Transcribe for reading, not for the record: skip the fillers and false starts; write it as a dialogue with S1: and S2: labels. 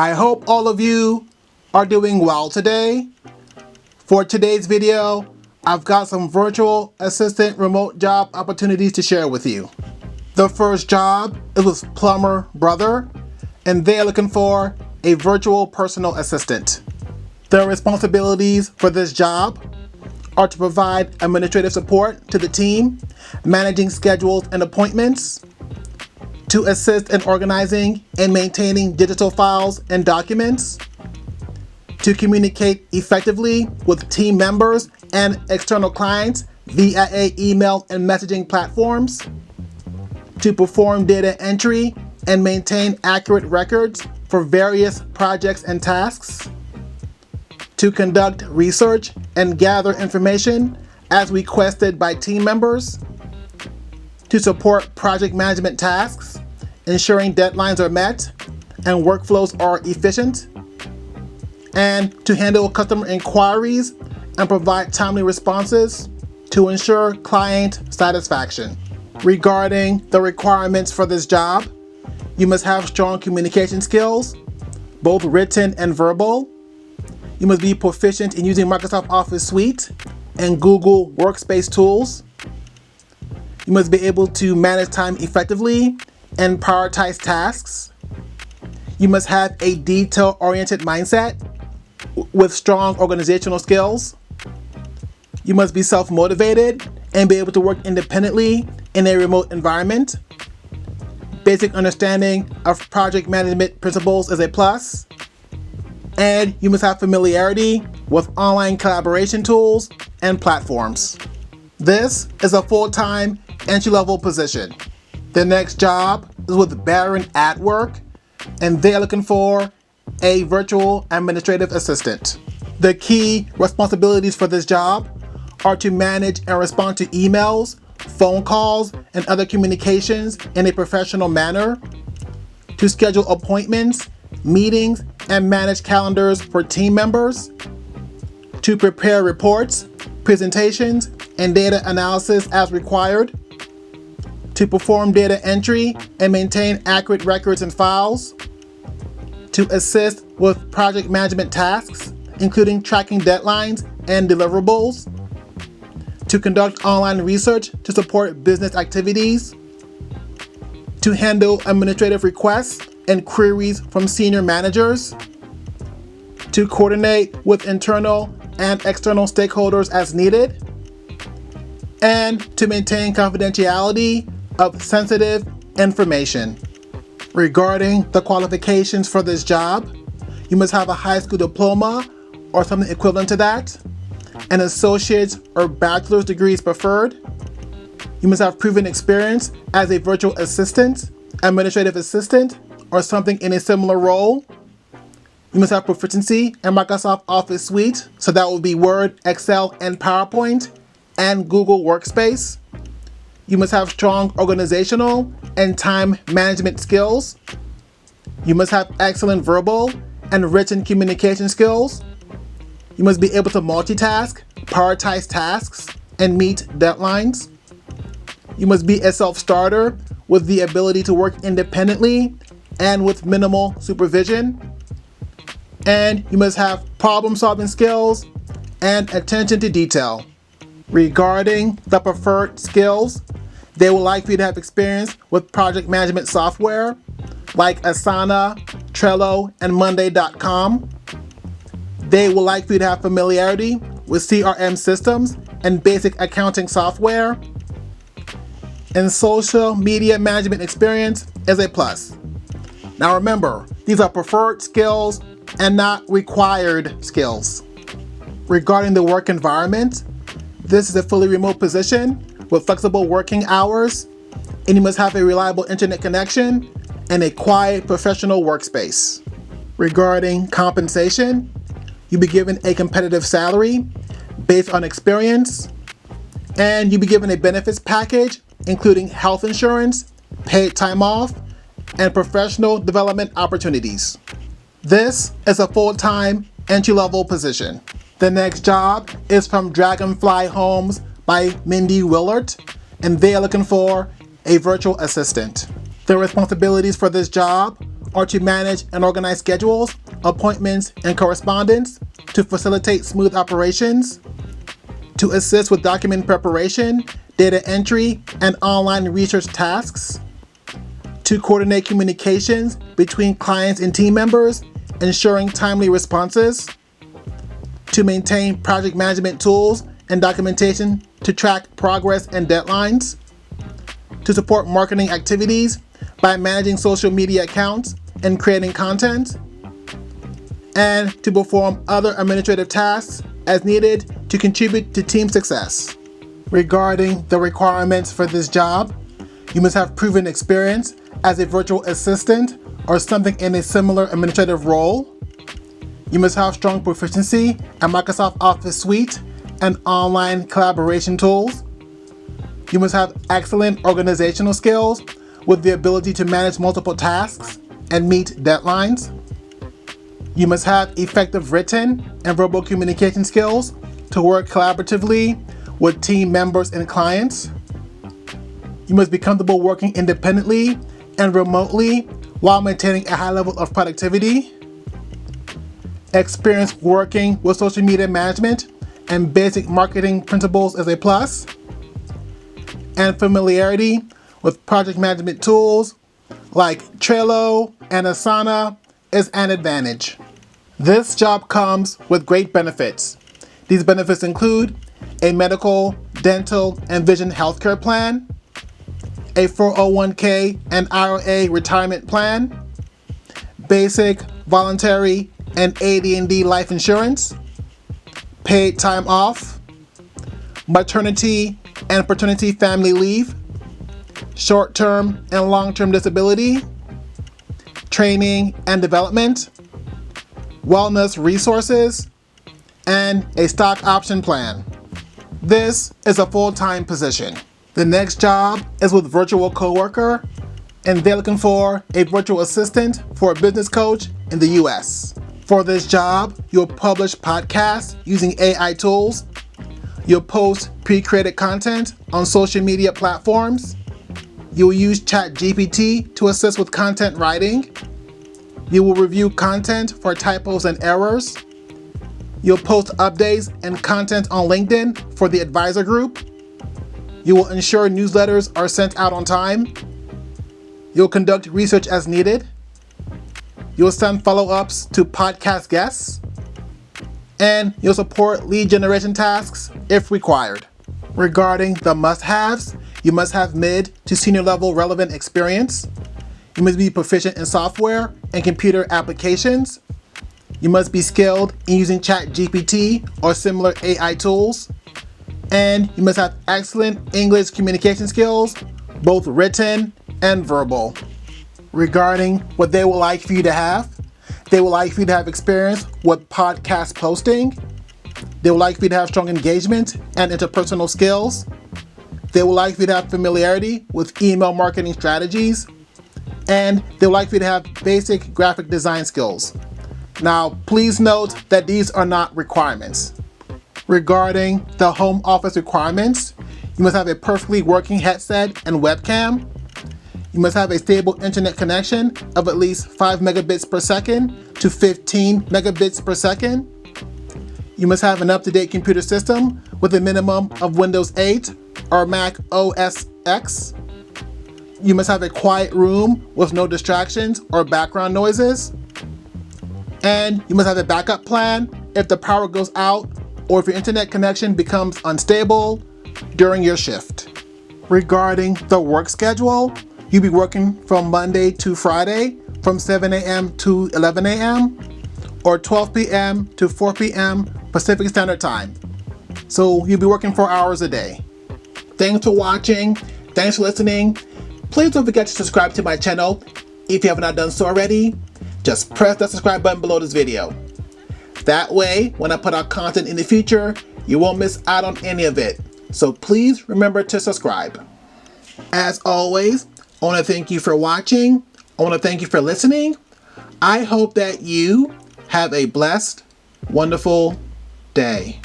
S1: I hope all of you are doing well today. For today's video, I've got some virtual assistant remote job opportunities to share with you. The first job is with Plumber Brothers, and they are looking for a virtual personal assistant. The responsibilities for this job are to provide administrative support to the team, managing schedules and appointments, to assist in organizing and maintaining digital files and documents, to communicate effectively with team members and external clients via email and messaging platforms, to perform data entry and maintain accurate records for various projects and tasks, to conduct research and gather information as requested by team members, to support project management tasks, ensuring deadlines are met and workflows are efficient, and to handle customer inquiries and provide timely responses to ensure client satisfaction. Regarding the requirements for this job, you must have strong communication skills, both written and verbal. You must be proficient in using Microsoft Office Suite and Google Workspace tools. You must be able to manage time effectively and prioritize tasks. You must have a detail-oriented mindset with strong organizational skills. You must be self-motivated and be able to work independently in a remote environment. Basic understanding of project management principles is a plus. And you must have familiarity with online collaboration tools and platforms. This is a full-time entry-level position. The next job is with Baron at Work, and they're looking for a virtual administrative assistant. The key responsibilities for this job are to manage and respond to emails, phone calls, and other communications in a professional manner, to schedule appointments, meetings, and manage calendars for team members, to prepare reports, presentations, and data analysis as required, to perform data entry and maintain accurate records and files, to assist with project management tasks, including tracking deadlines and deliverables, to conduct online research to support business activities, to handle administrative requests and queries from senior managers, to coordinate with internal and external stakeholders as needed, and to maintain confidentiality of sensitive information. Regarding the qualifications for this job, you must have a high school diploma or something equivalent to that. An associate's or bachelor's degree is preferred. You must have proven experience as a virtual assistant, administrative assistant, or something in a similar role. You must have proficiency in Microsoft Office Suite, so that would be Word, Excel, and PowerPoint, and Google Workspace. You must have strong organizational and time management skills. You must have excellent verbal and written communication skills. You must be able to multitask, prioritize tasks, and meet deadlines. You must be a self-starter with the ability to work independently and with minimal supervision. And you must have problem-solving skills and attention to detail. Regarding the preferred skills, they will like for you to have experience with project management software like Asana, Trello, and Monday.com. They will like for you to have familiarity with CRM systems and basic accounting software. And social media management experience is a plus. Now remember, these are preferred skills and not required skills. Regarding the work environment, this is a fully remote position with flexible working hours, and you must have a reliable internet connection and a quiet professional workspace. Regarding compensation, you'll be given a competitive salary based on experience, and you'll be given a benefits package including health insurance, paid time off, and professional development opportunities. This is a full-time entry-level position. The next job is from Dragonfly Homes by Mindy Willard, and they are looking for a virtual assistant. The responsibilities for this job are to manage and organize schedules, appointments, and correspondence, to facilitate smooth operations, to assist with document preparation, data entry, and online research tasks, to coordinate communications between clients and team members, ensuring timely responses, to maintain project management tools and documentation to track progress and deadlines, to support marketing activities by managing social media accounts and creating content, and to perform other administrative tasks as needed to contribute to team success. Regarding the requirements for this job, you must have proven experience as a virtual assistant or something in a similar administrative role. You must have strong proficiency at Microsoft Office Suite and online collaboration tools. You must have excellent organizational skills with the ability to manage multiple tasks and meet deadlines. You must have effective written and verbal communication skills to work collaboratively with team members and clients. You must be comfortable working independently and remotely while maintaining a high level of productivity. Experience working with social media management and basic marketing principles is a plus. And familiarity with project management tools like Trello and Asana is an advantage. This job comes with great benefits. These benefits include a medical, dental, and vision healthcare plan, a 401k and IRA retirement plan, basic, voluntary, and AD&D life insurance, paid time off, maternity and paternity family leave, short-term and long-term disability, training and development, wellness resources, and a stock option plan. This is a full-time position. The next job is with Virtual Coworker, and they're looking for a virtual assistant for a business coach in the US. For this job, you'll publish podcasts using AI tools. You'll post pre-created content on social media platforms. You'll use ChatGPT to assist with content writing. You will review content for typos and errors. You'll post updates and content on LinkedIn for the advisor group. You will ensure newsletters are sent out on time. You'll conduct research as needed. You'll send follow-ups to podcast guests. And you'll support lead generation tasks if required. Regarding the must-haves, you must have mid to senior level relevant experience. You must be proficient in software and computer applications. You must be skilled in using ChatGPT or similar AI tools. And you must have excellent English communication skills, both written and verbal. Regarding what they would like for you to have, they would like for you to have experience with podcast posting. They would like for you to have strong engagement and interpersonal skills. They would like for you to have familiarity with email marketing strategies. And they would like for you to have basic graphic design skills. Now, please note that these are not requirements. Regarding the home office requirements, you must have a perfectly working headset and webcam. You must have a stable internet connection of at least 5 megabits per second to 15 megabits per second. You must have an up-to-date computer system with a minimum of Windows 8 or Mac OS X. You must have a quiet room with no distractions or background noises. And you must have a backup plan if the power goes out or if your internet connection becomes unstable during your shift. Regarding the work schedule, you'll be working from Monday to Friday from 7 a.m. to 11 a.m. or 12 p.m. to 4 p.m. Pacific Standard Time. So you'll be working 4 hours a day. Thanks for watching. Thanks for listening. Please don't forget to subscribe to my channel if you have not done so already. Just press that subscribe button below this video. That way, when I put out content in the future, you won't miss out on any of it. So please remember to subscribe. As always, I want to thank you for watching. I want to thank you for listening. I hope that you have a blessed, wonderful day.